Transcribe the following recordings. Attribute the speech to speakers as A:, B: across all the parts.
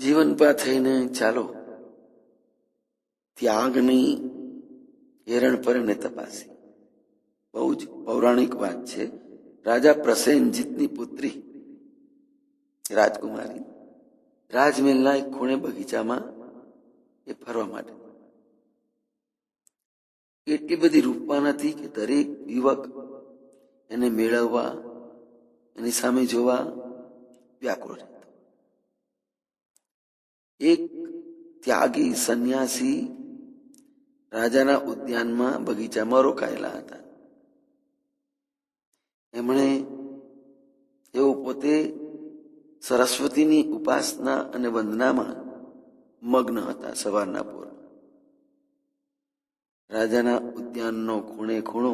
A: જીવનપા થઈને ચાલો ત્યાગની હેરણપરને તપાસી. બહુ જ પૌરાણિક વાત છે. રાજા પ્રસેનજીતની પુત્રી રાજકુમારી રાજમહેલના એક ખૂણે બગીચામાં એ ફરવા માટે એટલી બધી રૂપવાન હતી કે દરેક યુવક એને મેળવવા, એની સામે જોવા વ્યાકુળ રહેતો. એક ત્યાગી સંન્યાસી રાજાના ઉદ્યાનમાં બગીચામાં રોકાયેલા હતા. તેઓ પોતે સરસ્વતીની ઉપાસના અને વંદનામાં મગ્ન હતા. સવારના પોર રાજાના ઉદ્યાનનો ખૂણે ખૂણો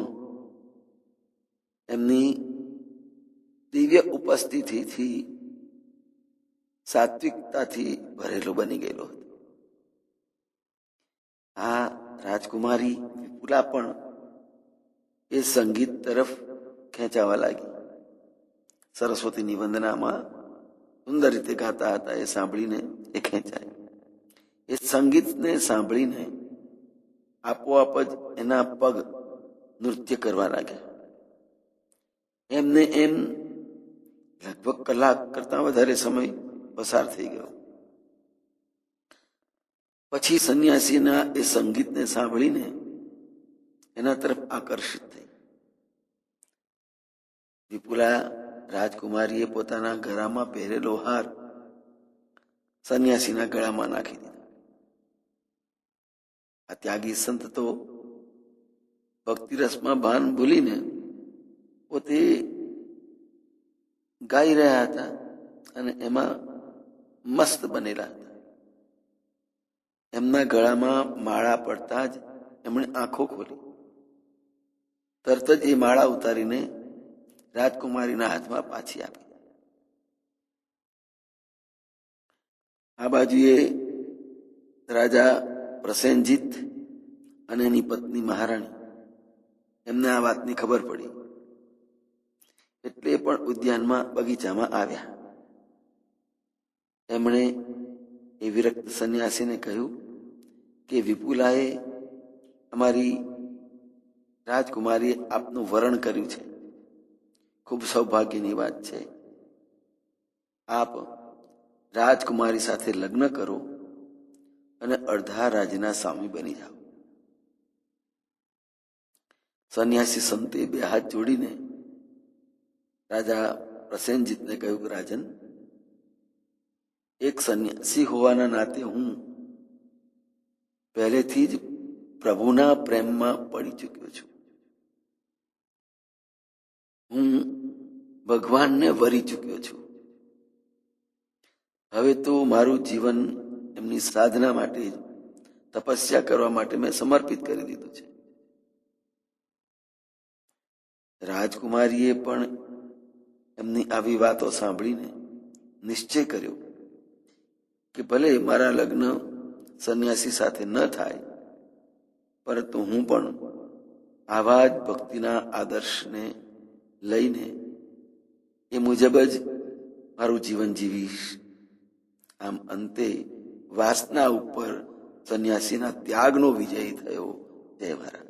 A: એમની દિવ્ય ઉપસ્થિતિથી, સાત્વિકતાથી ભરેલો બની ગયેલો હતો. આ રાજકુમારી વિપુલા પણ એ સંગીત તરફ ખેંચાવા લાગી. સરસ્વતીની વંદનામાં સુંદર રીતે ગાતા હતા. એ સાંભળીને એ ખેંચાય. એ સંગીતને સાંભળીને આપોઆપ જ એના પગ નૃત્ય કરવા લાગ્યા. એમને એમ લગભગ કલાક કરતા વધારે સમય પસાર થઈ ગયો. પછી સંન્યાસીના એ સંગીતને સાંભળીને એના તરફ આકર્ષિત થઈ. વિપુલા રાજકુમારીએ પોતાના ગળામાં પહેરેલો હાર સંન્યાસીના ગળામાં નાખી દીધો. આ ત્યાગી સંત તો ભક્તિરસમાં ભાન ભૂલીને પોતે ગાઈ રહ્યા હતા અને એમાં મસ્ત બનેલા હતા. એમના ગળામાં માળા પડતા જ એમણે આંખો ખોલી. તરત જ એ માળા ઉતારીને રાજકુમારીના હાથમાં પાછી આપી. આ બાજુએ રાજા પ્રસેનજીત અને એની પત્ની મહારાણી, એમને આ વાતની ખબર પડી એટલે પણ ઉદ્યાનમાં બગીચામાં આવ્યા. એમણે એ વિરક્ત સંન્યાસીને કહ્યું કે વિપુલાએ અમારી રાજકુમારીએ આપનું વરણ કર્યું છે. ખૂબ સૌભાગ્યની વાત છે. આપ રાજકુમારી સાથે લગ્ન કરો અને અડધા રાજ્યના સ્વામી બની જાઓ. સંન્યાસી સંતે બે હાથ જોડીને રાજા પ્રસેનજીતને કહ્યું કે રાજન, એક સંન્યાસી હોવાના નાતે હું પહેલેથી જ પ્રભુના પ્રેમમાં પડી ચૂક્યો છું. હું ભગવાનને વરી ચૂક્યો છું. હવે તો મારું જીવન એમની સાધના માટે, તપસ્યા કરવા માટે મેં સમર્પિત કરી દીધું છે. રાજકુમારીએ પણ એમની આવી વાતો સાંભળીને નિશ્ચય કર્યો કે ભલે મારા લગ્ન સંન્યાસી સાથે ન થાય, પરંતુ હું પણ આવા જ ભક્તિના આદર્શને લઈને એ મુજબ જ મારું જીવન જીવીશ. આમ અંતે વાસના ઉપર સંન્યાસીના ત્યાગનો વિજય થયો. જય મહારાજ.